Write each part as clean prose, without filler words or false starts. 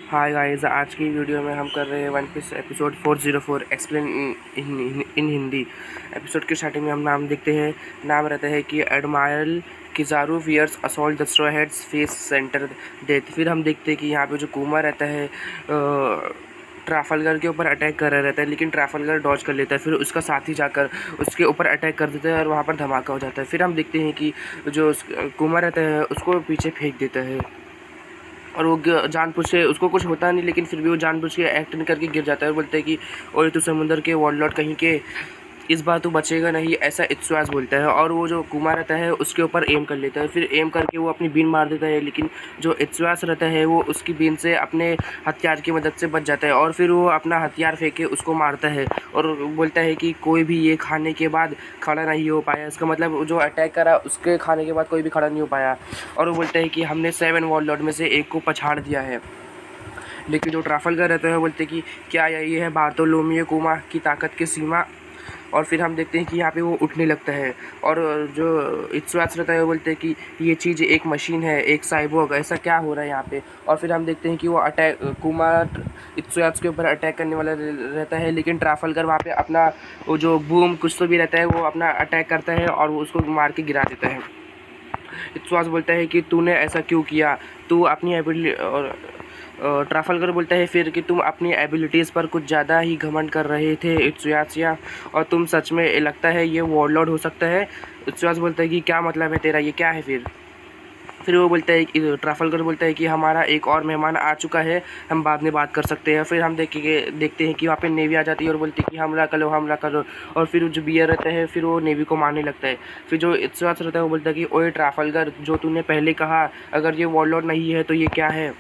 Hi guys, आज की video में हम कर रहे हैं one piece episode 404 explain in Hindi. Episode के स्टार्टिंग में हम नाम देखते हैं। नाम रहता है कि admiral Kizaru fierce assault the straw heads face certain death. फिर हम देखते हैं कि यहाँ पे जो कुमा रहता है ट्राफलगर के ऊपर अटैक कर रहा रहता है, लेकिन ट्राफलगर डॉज कर लेता है। फिर उसका साथी जाकर उसके ऊपर अटैक कर देता है और वहाँ पर धमाका हो जाता है। फिर हम देखते हैं कि जो कुमा रहता है उसको पीछे फेंक देता है और वो जानबूझ से, उसको कुछ होता नहीं लेकिन फिर भी वो जानबूझ के एक्ट नहीं करके गिर जाता है और बोलते हैं कि ओए तू समुंदर के वॉरलॉर्ड कहीं के, इस बार तू बचेगा नहीं, ऐसा इत्सवास बोलता है। और वो जो कुमार रहता है उसके ऊपर एम कर लेता है। फिर एम करके वो अपनी बीन मार देता है, लेकिन जो इत्सवास रहता है वो उसकी बीन से अपने हथियार की मदद से बच जाता है और फिर वो अपना हथियार फेंक के उसको मारता है और बोलता है कि कोई भी ये खाने के बाद खड़ा नहीं हो पाया। इसका मतलब जो अटैक करा उसके खाने के बाद कोई भी खड़ा नहीं हो पाया। और वो बोलता है कि हमने 7 वॉरलॉर्ड में से एक को पछाड़ दिया है। लेकिन जो ट्राफलगर रहते हैं बोलते हैं कि क्या ये है बार्थोलोमियो कुमा की ताकत की सीमा। और फिर हम देखते हैं कि यहाँ पे वो उठने लगता है और जो इत्सवास रहता है वो बोलते हैं कि ये चीज़ एक मशीन है, एक साइबोर्ग, ऐसा क्या हो रहा है यहाँ पे। और फिर हम देखते हैं कि वो अटैक कुमार इत्सवास के ऊपर अटैक करने वाला रहता है, लेकिन ट्राफलगर वहाँ पे अपना वो जो बूम कुछ तो भी रहता है वो अपना अटैक करता है और वो उसको मार के गिरा देता है। इत्सवास बोलता है कि तूने ऐसा क्यों किया, तू अपनी एबिलिटी, और ट्राफलगर बोलता है फिर कि तुम अपनी एबिलिटीज़ पर कुछ ज़्यादा ही घमंड कर रहे थे इत्सुयासिया, और तुम सच में लगता है ये वॉरलॉर्ड हो सकता है। इत्सुयास बोलता है कि क्या मतलब है तेरा, ये क्या है। फिर वो बोलता है कि ट्राफलगर बोलता है कि हमारा एक और मेहमान आ चुका है, हम बाद में बात कर सकते हैं। फिर हम देखते हैं कि वहाँ पे नेवी आ जाती है और बोलती है कि हमला करो हमला करो। और फिर जो बियर रहता है फिर वो नेवी को मारने लगता है। फिर जो इत्सवास रहता है वो बोलता है कि ओए ट्राफलगर, जो तूने पहले कहा अगर ये वॉरलॉर्ड नहीं है तो ये क्या है।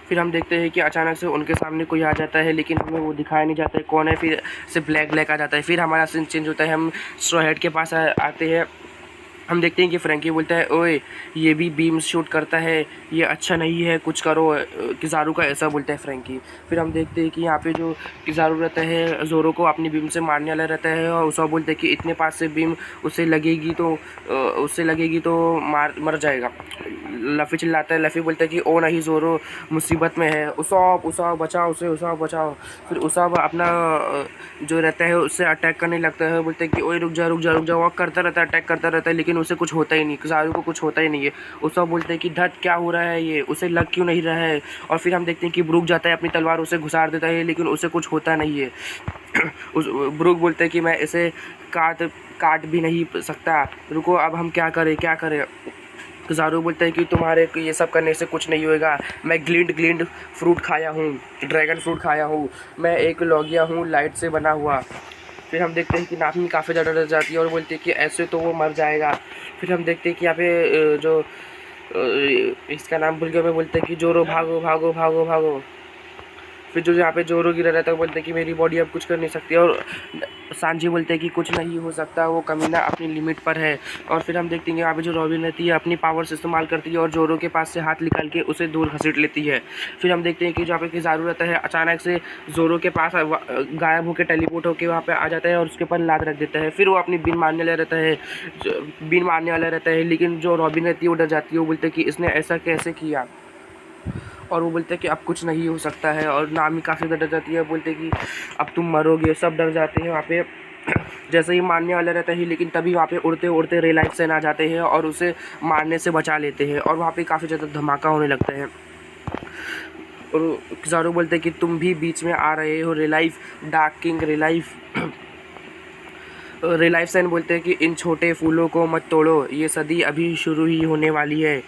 फिर हम देखते हैं कि अचानक से उनके सामने कोई आ जाता है, लेकिन हमें वो दिखाया नहीं जाता है कौन है। फिर से ब्लैक ब्लैक आ जाता है। फिर हमारा सीन चेंज होता है, हम स्ट्रॉ हेड के पास आते हैं। हम देखते हैं कि फ्रैंकी बोलता है ओए ये भी बीम शूट करता है, ये अच्छा नहीं है, कुछ करो। किजारू का ऐसा बोलता है फ्रैंकी। फिर हम देखते हैं कि यहाँ पे जो किजारू रहता है जोरो को अपनी बीम से मारने वाला रहता है और उसको बोलते हैं कि इतने पास से बीम उससे लगेगी तो मर जाएगा। लफ़ी चिल्लाता है। लफ़ी बोलता है कि ओ नहीं जोरो मुसीबत में है, उसाब उसाब बचाओ उसे, उसाब बचाओ। फिर उसाब अपना जो रहता है उससे अटैक करने लगता है। बोलते हैं कि ओए रुक जा रुक जा रुक जा। वॉक करता रहता है, अटैक करता रहता है, लेकिन उसे कुछ होता ही नहीं, किजारू को कुछ होता ही नहीं है। उसाब बोलते हैं कि धत क्या हो रहा है, ये उसे लग क्यों नहीं रहा है। और फिर हम देखते हैं कि ब्रूक जाता है, अपनी तलवार उसे घुसार देता है, लेकिन उसे कुछ होता नहीं है। ब्रूक बोलते हैं कि मैं इसे काट भी नहीं सकता, रुको अब हम क्या करें क्या करें। किजारू बोलता है कि तुम्हारे ये सब करने से कुछ नहीं होएगा, मैं ग्लिंड फ्रूट खाया हूँ, ड्रैगन फ्रूट खाया हूँ, मैं एक लॉगिया हूँ लाइट से बना हुआ। फिर हम देखते हैं कि नाफनी काफ़ी ज़्यादा डर जाती है और बोलती है कि ऐसे तो वो मर जाएगा। फिर हम देखते हैं कि यहाँ पे इसका नाम भूल गया मैं, बोलते हैं कि जोरो भागो भागो भागो भागो। फिर जो यहाँ पे जोरो गिरा रहता है बोलते हैं कि मेरी बॉडी अब कुछ कर नहीं सकती, और सांजी बोलते हैं कि कुछ नहीं हो सकता, वो कमीना अपनी लिमिट पर है। और फिर हम देखते हैं यहाँ पे जो रॉबिन रहती है अपनी पावर्स इस्तेमाल करती है और जोरो के पास से हाथ निकाल के उसे दूर घसीट लेती है। फिर हम देखते हैं कि जहाँ पे किजारू रहता है अचानक से जोरो के पास गायब होकर टेलीपोर्ट होकर वहाँ पे आ जाता है और उसके ऊपर लात रख देता है। फिर वो अपनी बीन मारने वाला रहता है, लेकिन जो रॉबिन रहती है वो डर जाती है। वो बोलते हैं कि इसने ऐसा कैसे किया, और वो बोलते हैं कि अब कुछ नहीं हो सकता है। और नामी काफ़ी ज़्यादा डर जाती है, बोलते हैं कि अब तुम मरोगे। सब डर जाते हैं वहाँ पे जैसे ही मारने वाला रहता है, लेकिन तभी वहाँ पे उड़ते उड़ते रिलाइफ सेन आ जाते हैं और उसे मारने से बचा लेते हैं और वहाँ पे काफ़ी ज़्यादा धमाका होने लगता है। और किजारू बोलते हैं कि तुम भी बीच में आ रहे हो relief dark king relief Sen बोलते हैं कि इन छोटे फूलों को मत तोड़ो, ये सदी अभी शुरू ही होने वाली है।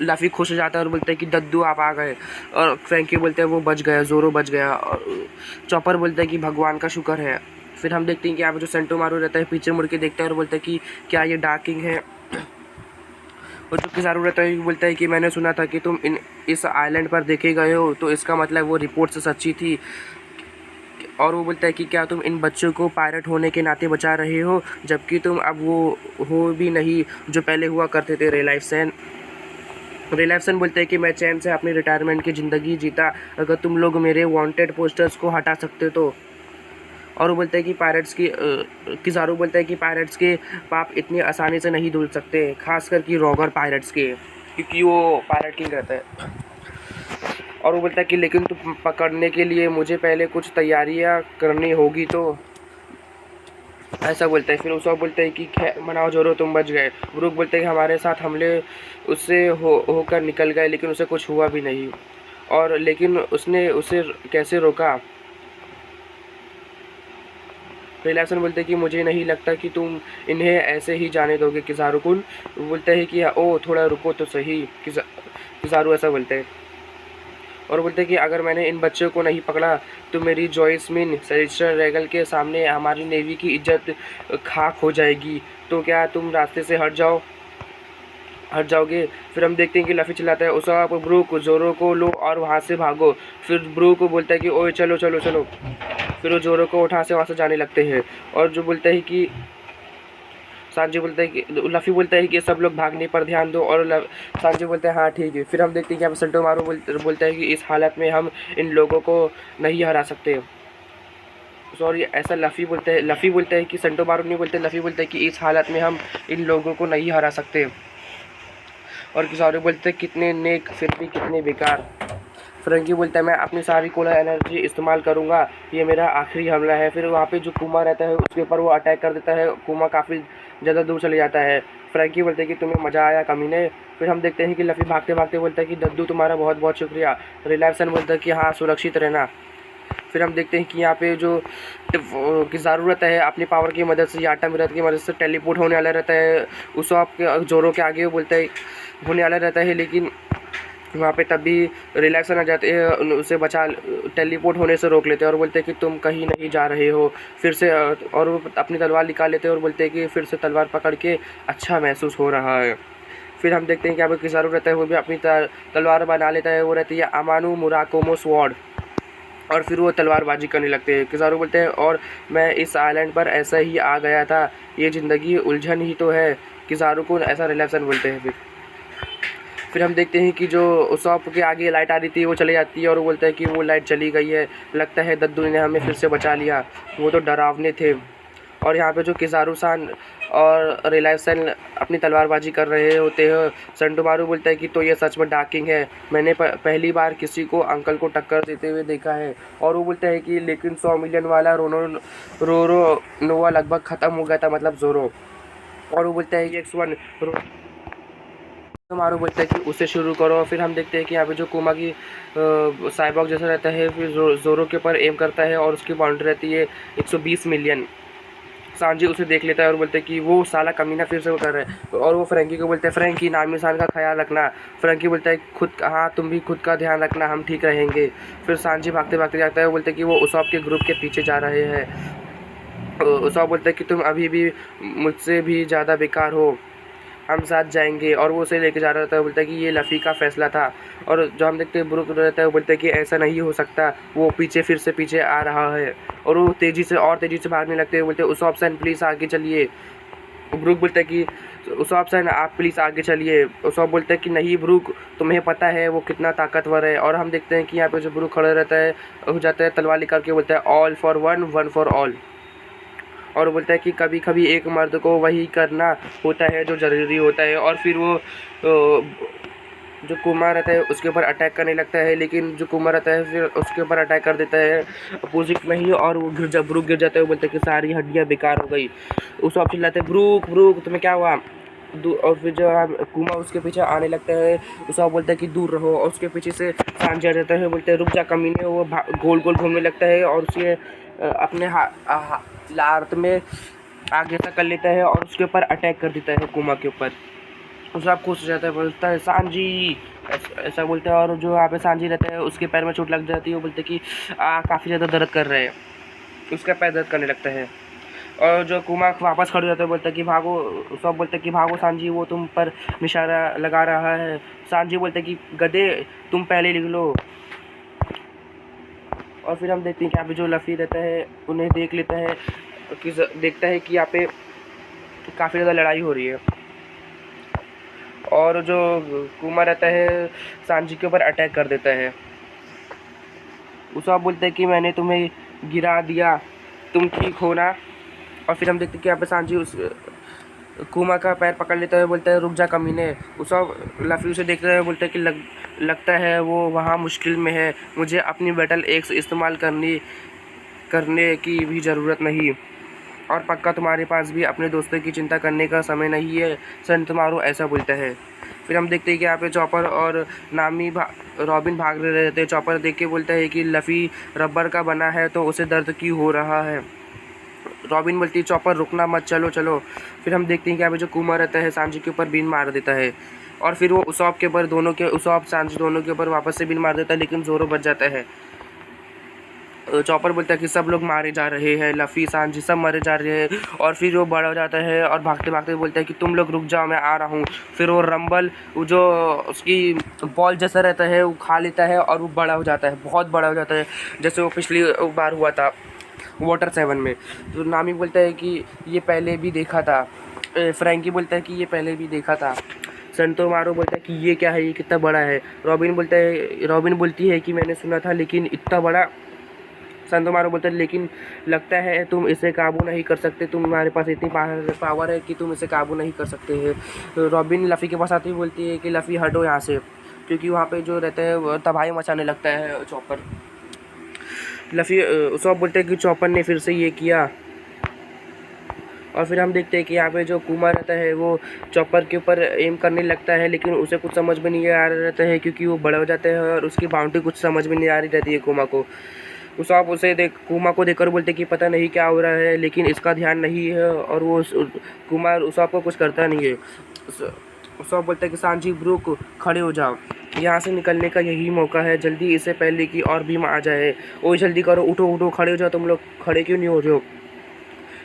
लफ़ी खुश हो जाता है और बोलता है कि दद्दू आप आ गए। और फ्रैंकी बोलते हैं वो बच गया, जोरो बच गया। और चॉपर बोलता है कि भगवान का शुक्र है। फिर हम देखते हैं कि यहाँ पे जो सेंटोमारू रहता है पीछे मुड़ के देखता है और बोलता है कि क्या ये डार्क किंग है। और जो किजारू रहता है बोलता है कि मैंने सुना था कि तुम इस आइलैंड पर देखे गए हो, तो इसका मतलब वो रिपोर्ट से सच्ची थी। और वो बोलता है कि क्या तुम इन बच्चों को पायलट होने के नाते बचा रहे हो, जबकि तुम अब वो हो भी नहीं जो पहले हुआ करते थे। रिलायसन बोलते हैं कि मैं चैन से अपनी रिटायरमेंट की ज़िंदगी जीता अगर तुम लोग मेरे वांटेड पोस्टर्स को हटा सकते तो। और वो बोलते हैं कि किजारू बोलता है कि पायरेट्स के पाप इतनी आसानी से नहीं धुल सकते, खासकर कि रॉगर पायरेट्स के, क्योंकि वो पायरेट किंग रहता है। और वो बोलता है कि लेकिन तुम पकड़ने के लिए मुझे पहले कुछ तैयारियां करनी होगी, तो ऐसा बोलता है। फिर उसॉप बोलता है कि मनाओ जोरो, तुम बच गए। ब्रूक बोलते हैं कि हमारे साथ हमले उससे होकर निकल गए, लेकिन उसे कुछ हुआ भी नहीं, और लेकिन उसने उसे कैसे रोका। रिलैक्सन बोलते हैं कि मुझे नहीं लगता कि तुम इन्हें ऐसे ही जाने दोगे किज़ारू कुन। बोलता है कि ओ थोड़ा रुको तो सही, किज़ारू ऐसा बोलते हैं। और बोलते हैं कि अगर मैंने इन बच्चों को नहीं पकड़ा तो मेरी जॉयस्मिन सेलेस्टर रेगल के सामने हमारी नेवी की इज्जत खाक हो जाएगी, तो क्या तुम रास्ते से हट जाओगे। फिर हम देखते हैं कि लफ़ी चिल्लाता है, उसाप ब्रूक जोरो को लो और वहाँ से भागो। फिर ब्रूक को बोलता है कि ओए चलो चलो चलो। फिर वो जोरो को उठा से वहाँ से जाने लगते हैं, और जो बोलता है कि सांजी बोलता है कि लफ़ी बोलता है कि सब लोग भागने पर ध्यान दो, और सांजी बोलता है हाँ ठीक है। फिर हम देखते हैं कि यहाँ पर सेंटोमारू बोलता है कि इस हालत में हम इन लोगों को नहीं हरा सकते। सॉरी, ऐसा लफ़ी बोलता है कि सेंटोमारू नहीं बोलते, लफ़ी बोलता है कि इस हालत में हम इन लोगों को नहीं हरा सकते। और किसारू बोलते हैं कितने नेक फिर भी कितने बेकार। फ्रेंकी बोलता है मैं अपनी सारी कोला एनर्जी इस्तेमाल करूंगा, ये मेरा आखिरी हमला है। फिर वहाँ पे जो कुमा रहता है उसके ऊपर वो अटैक कर देता है, कुमा काफ़ी ज़्यादा दूर चले जाता है। फ्रेंकी बोलते हैं कि तुम्हें मज़ा आया कमीने। फिर हम देखते हैं कि लफ़ी भागते भागते बोलता है कि दद्दू तुम्हारा बहुत बहुत शुक्रिया। रिलैक्सन बोलता है कि हाँ सुरक्षित रहना। फिर हम देखते हैं कि यहाँ पे जो की ज़रूरत है अपनी पावर की मदद से या आटा मिरत की मदद से टेलीपोर्ट होने वाला रहता है, उस आपके जोरों के आगे वो बोलता है होने वाला रहता है, लेकिन वहाँ पे तब भी रिलैक्सन आ जाते हैं, उसे बचा टेलीपोर्ट होने से रोक लेते हैं, और बोलते हैं कि तुम कहीं नहीं जा रहे हो। फिर से और वो अपनी तलवार निकाल लेते हैं और बोलते हैं कि फिर से तलवार पकड़ के अच्छा महसूस हो रहा है। फिर हम देखते हैं कि अब किज़ारू रहता है वो भी अपनी तलवार बना लेता है, वो रहती है अमानु मुराकोमो स्वॉर्ड, और फिर वो तलवारबाजी करने लगते हैं। किज़ारू बोलते हैं और मैं इस आइलैंड पर ऐसा ही आ गया था, ये ज़िंदगी उलझन ही तो है किज़ारू को, ऐसा रिलैक्सन बोलते हैं। फिर हम देखते हैं कि जो शॉप के आगे लाइट आ रही थी वो चली जाती है, और वो बोलता है कि वो लाइट चली गई है, लगता है दद्दू ने हमें फिर से बचा लिया, वो तो डरावने थे। और यहाँ पे जो किज़ारू सान और रिलैक्सन अपनी तलवारबाजी कर रहे होते हैं, सेंटोमारू बोलता है कि तो ये सच में डाकिंग है, मैंने पहली बार किसी को अंकल को टक्कर देते हुए देखा है। और वो बोलता है कि लेकिन 100 मिलियन वाला रोरो नोवा लगभग ख़त्म हो गया था, मतलब जोरो। और वो बोलता है कि X1 मारू बोलता है कि उसे शुरू करो। फिर हम देखते हैं कि यहाँ पे जो कुमा की साइबॉग जैसा रहता है, फिर जोरो के ऊपर एम करता है, और उसकी बाउंड्री रहती है 120 मिलियन। सांजी उसे देख लेता है और बोलते हैं कि वो साला कमीना फिर से वो कर रहा है, और वो फ्रैंकी को बोलते हैं फ्रैंकी नामी सान का ख्याल रखना। फ्रैंकी बोलता है खुद हाँ तुम भी खुद का ध्यान रखना, हम ठीक रहेंगे। फिर सांजी भागते भागते जाता है, वो बोलते हैं कि वो उसॉप के ग्रुप के पीछे जा रहे हैं। उसॉप बोलता है कि तुम अभी भी मुझसे भी ज़्यादा बेकार हो, हम साथ जाएंगे, और वो उसे लेके जा रहा था। बोलता है कि ये लफ़ी का फैसला था। और जो हम देखते हैं ब्रूक रहता है वो बोलता है कि ऐसा नहीं हो सकता, वो फिर से पीछे आ रहा है, और वो तेज़ी से भागने लगते हैं। बोलते हैं उस ऑप्शन प्लीज़ आगे चलिए। ब्रूक बोलता है कि उस ऑप्शन आप प्लीज़ आगे चलिए। उस ऑप बोलता है कि नहीं ब्रूक, तुम्हें पता है वो कितना ताकतवर है। और हम देखते हैं कि यहाँ पे जो ब्रूक खड़ा रहता है हो जाता है तलवार निकाल के, बोलता है all for one, one for all. और बोलता है कि कभी कभी एक मर्द को वही करना होता है जो ज़रूरी होता है। और फिर वो जो कुमार रहता है उसके ऊपर अटैक करने लगता है, लेकिन जो कुमार रहता है फिर उसके ऊपर अटैक कर देता है अपोजिट में ही, और वो ब्रूक गिर जाता है। वो बोलता है कि सारी हड्डियाँ बेकार हो गई। उस ऑप्शन चिल्लाते हैं ब्रूक ब्रूक तुम्हें क्या हुआ। और फिर जो कुमा उसके पीछे आने लगता है, उसका बोलता है कि दूर रहो, और उसके पीछे से सांझा जाता है, बोलते हैं रुक जा कमीने। वो गोल गोल घूमने लगता है, और उसके अपने लात में आगे तक कर लेता है, और उसके ऊपर अटैक कर देता है कुमा के ऊपर। उसका खुश हो जाता है, बोलता है सांजी, ऐसा बोलता है। और जो यहाँ पे सांजी रहता है उसके पैर में चोट लग जाती है, वो बोलते हैं कि काफ़ी ज़्यादा दर्द कर रहे हैं, उसका पैर दर्द करने लगता है। और जो कुमा वापस खड़े जाता है, बोलता है कि भागो। सब बोलते हैं कि भागो सांजी, वो तुम पर निशाना लगा रहा है। सांजी बोलते हैं कि गधे तुम पहले लिख लो। और फिर हम देखते हैं कि यहाँ पे जो लफ़ी रहता है उन्हें देख लेता है, कि देखता है कि यहाँ पे काफ़ी ज़्यादा लड़ाई हो रही है, और जो कुमा रहता है सांजी के ऊपर अटैक कर देता है। उसका बोलता है कि मैंने तुम्हें गिरा दिया, तुम ठीक हो ना। और फिर हम देखते हैं कि यहाँ पे सांजी कुमा का पैर पकड़ लेता है, बोलता है रुक जा कमीने। उसॉप लफ़ी उसे देखता है, बोलता है कि लगता है वो वहाँ मुश्किल में है, मुझे अपनी बैटल एक्स इस्तेमाल करने की भी ज़रूरत नहीं, और पक्का तुम्हारे पास भी अपने दोस्तों की चिंता करने का समय नहीं है सेंटोमारू, ऐसा बोलता है। फिर हम देखते हैं कि यहाँ पे चॉपर और रॉबिन भाग रहे रहते हैं। चॉपर देख के बोलता है कि लफ़ी रबर का बना है तो उसे दर्द क्यों हो रहा है। रॉबिन बोलती है चॉपर रुकना मत, चलो चलो। फिर हम देखते हैं कि यहाँ पे जो कुमा रहता है सांजी के ऊपर बीन मार देता है, और फिर वो उसॉप के ऊपर उसॉप सांजी दोनों के ऊपर वापस से बीन मार देता है, लेकिन जोरो बच जाता है। चॉपर बोलता है कि सब लोग मारे जा रहे हैं, लफ़ी सांजी सब मारे जा रहे हैं, और फिर वो बड़ा हो जाता है और भागते भागते बोलता है कि तुम लोग रुक जाओ, मैं आ रहा हूँ। फिर वो रंबल जो उसकी बॉल जैसा रहता है वो खा लेता है, और वो बड़ा हो जाता है, बहुत बड़ा हो जाता है, जैसे वो पिछली बार हुआ था वाटर 7 में। तो नामी बोलता है कि ये पहले भी देखा था। फ्रैंकी बोलता है कि ये पहले भी देखा था। सेंटोमारू बोलता है कि ये क्या है, ये कितना बड़ा है। रॉबिन बोलती है कि मैंने सुना था, लेकिन इतना बड़ा। सेंटोमारू बोलता है लेकिन लगता है तुम इसे काबू नहीं कर सकते, तुम्हारे पास इतनी पावर है कि तुम इसे काबू नहीं कर सकते हैं। तो रॉबिन लफ़ी के पास आती बोलती है कि लफ़ी हटो यहाँ से, क्योंकि वहाँ पे जो रहता है वो तबाही मचाने लगता है चॉपर। लफ़ी उसॉप बोलते हैं कि चॉपर ने फिर से ये किया। और फिर हम देखते हैं कि यहाँ पे जो कुमा रहता है वो चॉपर के ऊपर एम करने लगता है, लेकिन उसे कुछ समझ में नहीं आ रहा रहता है, क्योंकि वो बड़ा हो जाता है और उसकी बाउंड्री कुछ समझ में नहीं आ रही रहती है कुमा को। उसॉप कुमा को देखकर बोलते कि पता नहीं क्या हो रहा है, लेकिन इसका ध्यान नहीं है, और वो कुमा उसॉप को कुछ करता नहीं है। उसॉप बोलता है कि सांजी ब्रूक खड़े हो जाओ, यहाँ से निकलने का यही मौका है, जल्दी, इससे पहले कि और भी आ जाए। ओ जल्दी करो, उठो उठो, खड़े हो जाओ, तुम लोग खड़े क्यों नहीं हो रहे हो।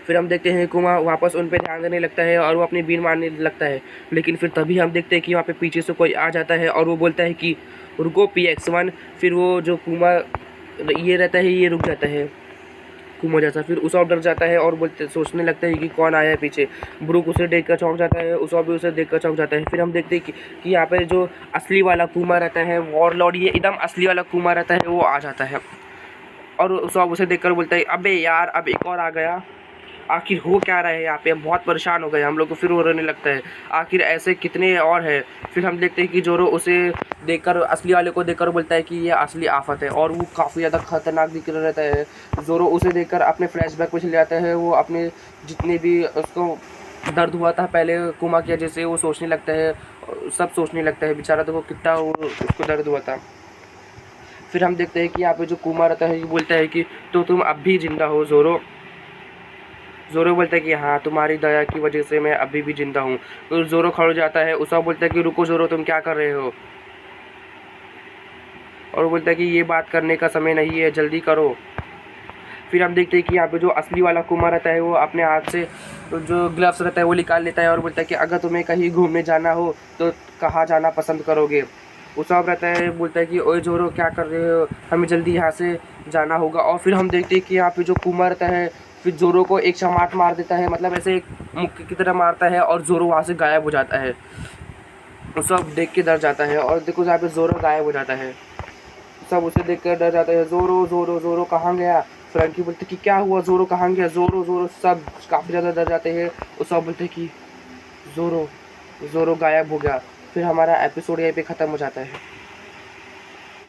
फिर हम देखते हैं कुमा वापस उन पे ध्यान देने लगता है और वो अपनी बीन मारने लगता है, लेकिन फिर तभी हम देखते हैं कि वहाँ पे पीछे से कोई आ जाता है और वो बोलता है कि रुको PX1। फिर वो जो कुमा ये रहता है ये रुक जाता है कुमा जैसा। फिर उसॉप डर जाता है और सोचने लगता है कि कौन आया है पीछे। ब्रूक उसे देख कर चौंक जाता है, उसॉप भी उसे देख कर चौंक जाता है। फिर हम देखते हैं कि यहाँ पे जो असली वाला कुमा रहता है, वॉरलॉर्ड, ये एकदम असली वाला कुमा रहता है, वो आ जाता है, और उसॉप उसे देख कर बोलता है अबे यार अब एक और आ गया, आखिर हो क्या रहा है यहाँ पे, हम बहुत परेशान हो गए हम लोग को। फिर वो रोने लगता है, आखिर ऐसे कितने और हैं। फिर हम देखते हैं कि जोरो उसे देखकर, असली वाले को देखकर बोलता है कि ये असली आफत है, और वो काफ़ी ज़्यादा खतरनाक दिख रहा रहता है। जोरो उसे देखकर अपने फ्लैशबैक में चले जाता है, वो अपने जितने भी उसको दर्द हुआ था पहले कुमा की वजह से, वो सोचने लगता है, सब सोचने लगता है बेचारा, तो वो कितना उसको दर्द हुआ था। फिर हम देखते हैं कि यहाँ पे जो कुमा रहता है ये बोलता है कि तो तुम अब भी जिंदा हो जोरो। जोरो बोलता है कि हाँ तुम्हारी दया की वजह से मैं अभी भी जिंदा हूँ। तो जोरो खड़ जाता है, उसॉप बोलता है कि रुको जोरो तुम क्या कर रहे हो, और वो बोलता है कि ये बात करने का समय नहीं है, जल्दी करो। फिर हम देखते हैं कि यहाँ पे जो असली वाला कुमा रहता है वो अपने हाथ से जो ग्लव्स रहता है वो निकाल लेता है, और बोलता है कि अगर तुम्हें कहीं घूमने जाना हो तो कहाँ जाना पसंद करोगे। उसॉप रहता है, बोलता है कि ओए जोरो क्या कर रहे हो, हमें जल्दी यहाँ से जाना होगा। और फिर हम देखते हैं कि यहाँ पे जो कुमा रहता है फिर जोरो को एक चमाट मार देता है, मतलब ऐसे एक मुक्के की तरह मारता है, और जोरो वहाँ से गायब हो जाता है। सब देख के डर जाता है, और देखो यहाँ पे जोरो गायब हो जाता है, सब उसे देख कर डर जाता है। जोरो जोरो जोरो कहाँ गया। फ्रैंकी बोलते कि क्या हुआ, जोरो कहाँ गया, जोरो जोरो, सब काफ़ी ज़्यादा डर जाते हैं। और सब बोलते कि जोरो जोरो गायब हो गया। फिर हमारा एपिसोड यहीं पे ख़त्म हो जाता है।